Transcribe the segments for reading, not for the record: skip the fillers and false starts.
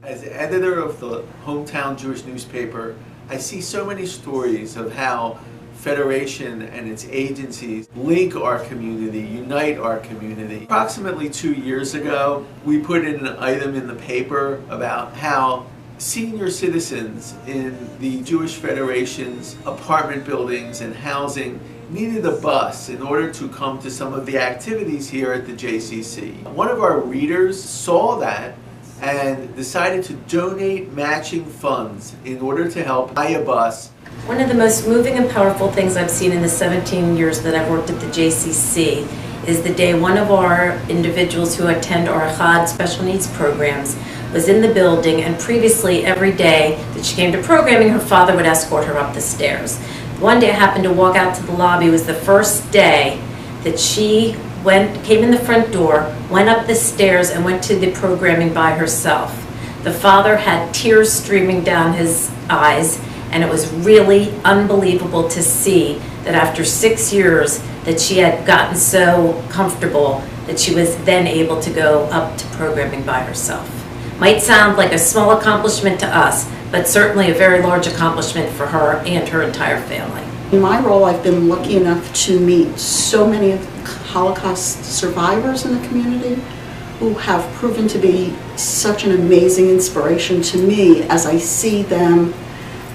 As editor of the hometown Jewish newspaper, I see so many stories of how Federation and its agencies link our community, unite our community. Approximately 2 years ago, we put in an item in the paper about how senior citizens in the Jewish Federation's apartment buildings and housing needed a bus in order to come to some of the activities here at the JCC. One of our readers saw that and decided to donate matching funds in order to help buy a bus. One of the most moving and powerful things I've seen in the 17 years that I've worked at the JCC is the day one of our individuals who attend our Chad special needs programs was in the building, and previously every day that she came to programming, her father would escort her up the stairs. One day I happened to walk out to the lobby. It was the first day that she came in the front door, went up the stairs, and went to the programming by herself. The father had tears streaming down his eyes, and it was really unbelievable to see that after 6 years that she had gotten so comfortable that she was then able to go up to programming by herself. Might sound like a small accomplishment to us, but certainly a very large accomplishment for her and her entire family. In my role, I've been lucky enough to meet so many of the Holocaust survivors in the community who have proven to be such an amazing inspiration to me as I see them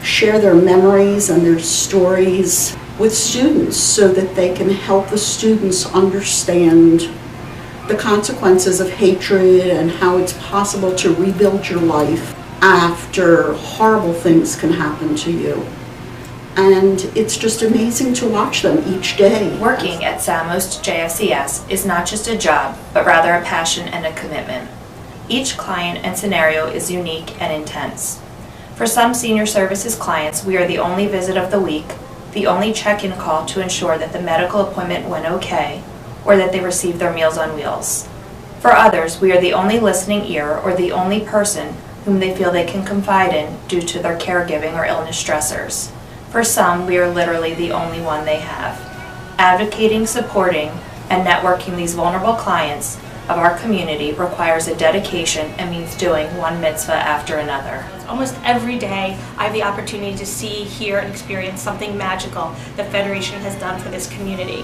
share their memories and their stories with students so that they can help the students understand the consequences of hatred and how it's possible to rebuild your life after horrible things can happen to you. And it's just amazing to watch them each day. Working at Samos JFCS is not just a job, but rather a passion and a commitment. Each client and scenario is unique and intense. For some senior services clients, we are the only visit of the week, the only check-in call to ensure that the medical appointment went okay, or that they received their Meals on Wheels. For others, we are the only listening ear or the only person whom they feel they can confide in due to their caregiving or illness stressors. For some, we are literally the only one they have. Advocating, supporting, and networking these vulnerable clients of our community requires a dedication and means doing one mitzvah after another. Almost every day I have the opportunity to see, hear, and experience something magical that Federation has done for this community.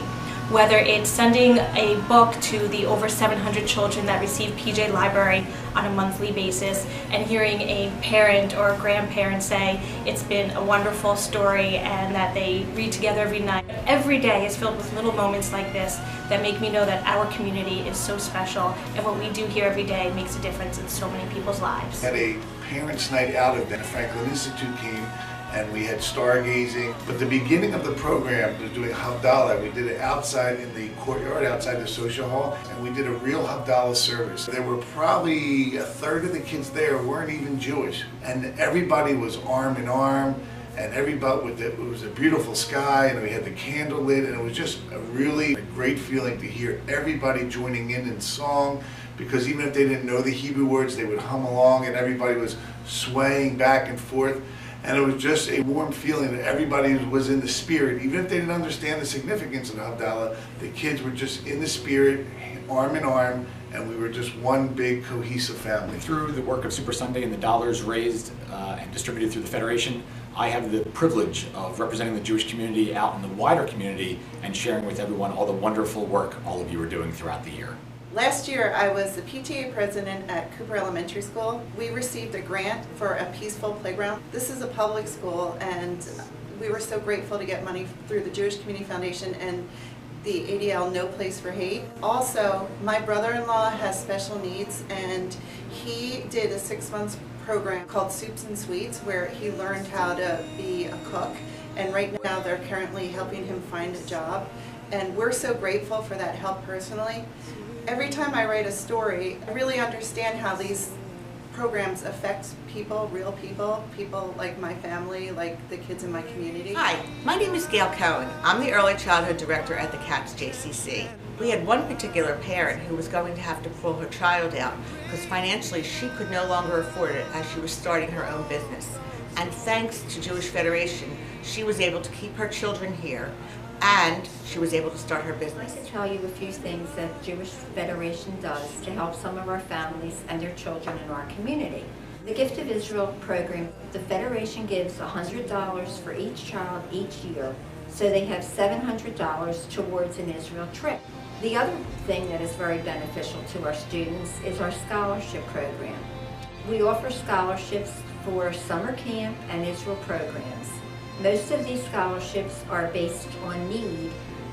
Whether it's sending a book to the over 700 children that receive PJ Library on a monthly basis and hearing a parent or a grandparent say it's been a wonderful story and that they read together every night. Every day is filled with little moments like this that make me know that our community is so special, and what we do here every day makes a difference in so many people's lives. Had a parents' night out event. The Franklin Institute came and we had stargazing. But the beginning of the program was doing Havdalah. We did it outside in the courtyard, outside the social hall, and we did a real Havdalah service. There were probably a third of the kids there weren't even Jewish, and everybody was arm in arm, and everybody it was a beautiful sky, and we had the candle lit, and it was just a really great feeling to hear everybody joining in song, because even if they didn't know the Hebrew words, they would hum along, and everybody was swaying back and forth. And it was just a warm feeling that everybody was in the spirit. Even if they didn't understand the significance of Havdalah, the kids were just in the spirit, arm in arm, and we were just one big cohesive family. Through the work of Super Sunday and the dollars raised and distributed through the Federation, I have the privilege of representing the Jewish community out in the wider community and sharing with everyone all the wonderful work all of you are doing throughout the year. Last year, I was the PTA president at Cooper Elementary School. We received a grant for a peaceful playground. This is a public school, and we were so grateful to get money through the Jewish Community Foundation and the ADL No Place for Hate. Also, my brother-in-law has special needs, and he did a 6-month program called Soups and Sweets, where he learned how to be a cook, and right now they're currently helping him find a job. And we're so grateful for that help personally. Every time I write a story, I really understand how these programs affect people, real people, people like my family, like the kids in my community. Hi, my name is Gail Cohen. I'm the Early Childhood Director at the CATS JCC. We had one particular parent who was going to have to pull her child out because financially she could no longer afford it as she was starting her own business. And thanks to Jewish Federation, she was able to keep her children here, and she was able to start her business. I'd like to tell you a few things that Jewish Federation does to help some of our families and their children in our community. The Gift of Israel program, the Federation gives $100 for each child each year, so they have $700 towards an Israel trip. The other thing that is very beneficial to our students is our scholarship program. We offer scholarships for summer camp and Israel programs. Most of these scholarships are based on need,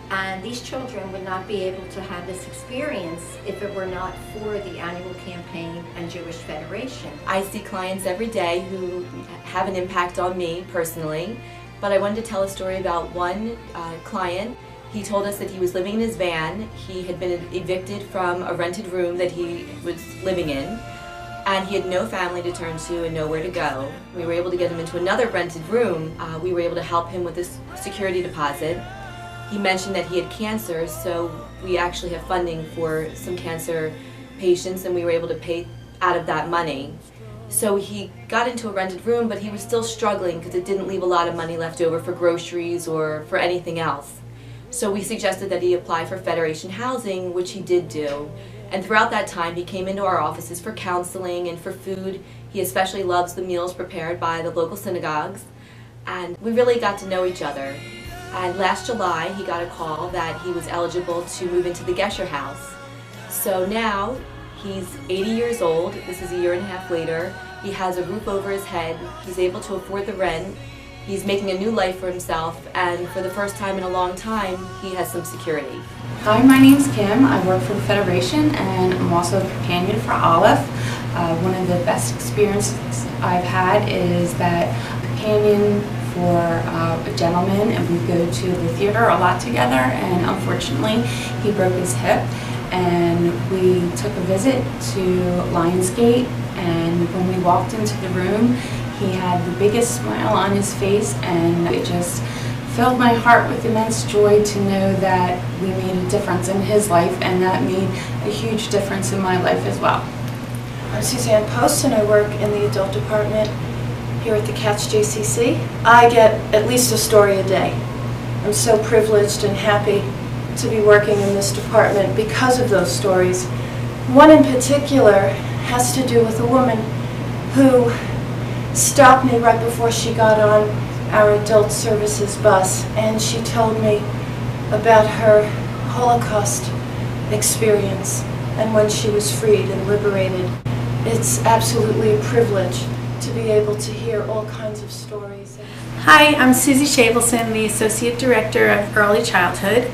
and these children would not be able to have this experience if it were not for the annual campaign and Jewish Federation. I see clients every day who have an impact on me personally, but I wanted to tell a story about one client. He told us that he was living in his van. He had been evicted from a rented room that he was living in, and he had no family to turn to and nowhere to go. We were able to get him into another rented room. We were able to help him with this security deposit. He mentioned that he had cancer, so we actually have funding for some cancer patients, and we were able to pay out of that money. So he got into a rented room, but he was still struggling because it didn't leave a lot of money left over for groceries or for anything else. So we suggested that he apply for Federation housing, which he did do. And throughout that time, he came into our offices for counseling and for food. He especially loves the meals prepared by the local synagogues. And we really got to know each other. And last July, he got a call that he was eligible to move into the Gesher house. So now, he's 80 years old. This is a year and a half later. He has a roof over his head. He's able to afford the rent. He's making a new life for himself, and for the first time in a long time, he has some security. Hi, my name's Kim. I work for the Federation, and I'm also a companion for Aleph. One of the best experiences I've had is that companion for a gentleman, and we go to the theater a lot together, and unfortunately he broke his hip, and we took a visit to Lionsgate, and when we walked into the room, he had the biggest smile on his face, and it just filled my heart with immense joy to know that we made a difference in his life, and that made a huge difference in my life as well. I'm Suzanne Post, and I work in the adult department here at the Cats JCC. I get at least a story a day. I'm so privileged and happy to be working in this department because of those stories. One in particular has to do with a woman who stopped me right before she got on our adult services bus, and she told me about her Holocaust experience and when she was freed and liberated. It's absolutely a privilege to be able to hear all kinds of stories. Hi, I'm Susie Shavelson, the Associate Director of Early Childhood,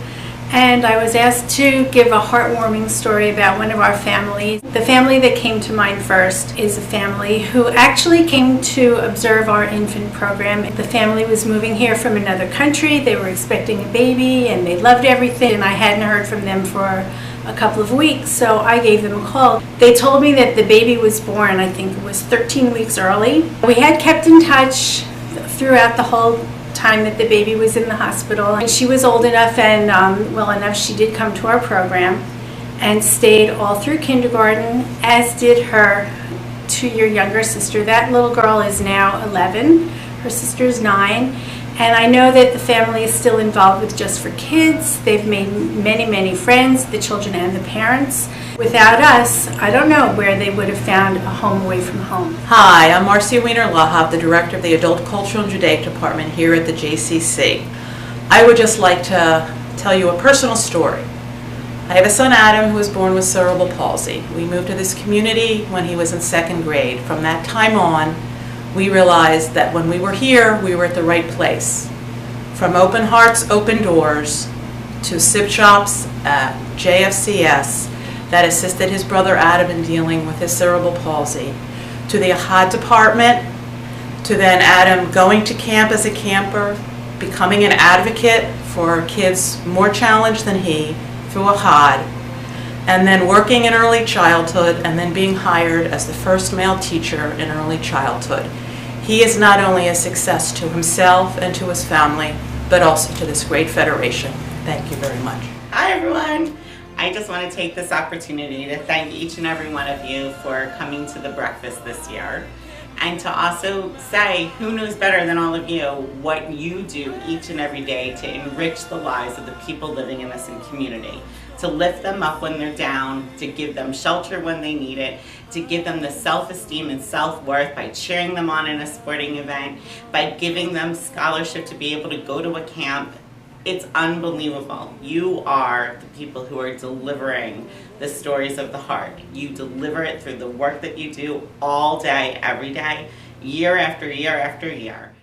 and I was asked to give a heartwarming story about one of our families. The family that came to mind first is a family who actually came to observe our infant program. The family was moving here from another country. They were expecting a baby and they loved everything, and I hadn't heard from them for a couple of weeks, so I gave them a call. They told me that the baby was born, I think it was 13 weeks early. We had kept in touch throughout the whole time that the baby was in the hospital, and she was old enough and well enough, she did come to our program and stayed all through kindergarten, as did her 2-year younger sister. That little girl is now 11, her sister is 9, and I know that the family is still involved with Just for Kids. They've made many friends, the children and the parents. Without us, I don't know where they would have found a home away from home. Hi, I'm Marcy Lahav, the Director of the Adult Cultural and Judaic Department here at the JCC. I would just like to tell you a personal story. I have a son, Adam, who was born with cerebral palsy. We moved to this community when he was in 2nd grade. From that time on, we realized that when we were here, we were at the right place. From open hearts, open doors, to SIP shops at JFCS that assisted his brother Adam in dealing with his cerebral palsy, to the Ahad department, to then Adam going to camp as a camper, becoming an advocate for kids more challenged than he through Ahad, and then working in early childhood, and then being hired as the first male teacher in early childhood. He is not only a success to himself and to his family, but also to this great federation. Thank you very much. Hi everyone. I just want to take this opportunity to thank each and every one of you for coming to the breakfast this year. and to also say, who knows better than all of you what you do each and every day to enrich the lives of the people living in this community, to lift them up when they're down, to give them shelter when they need it, to give them the self-esteem and self-worth by cheering them on in a sporting event, by giving them scholarship to be able to go to a camp. It's unbelievable. You are the people who are delivering the stories of the heart. You deliver it through the work that you do all day, every day, year after year after year.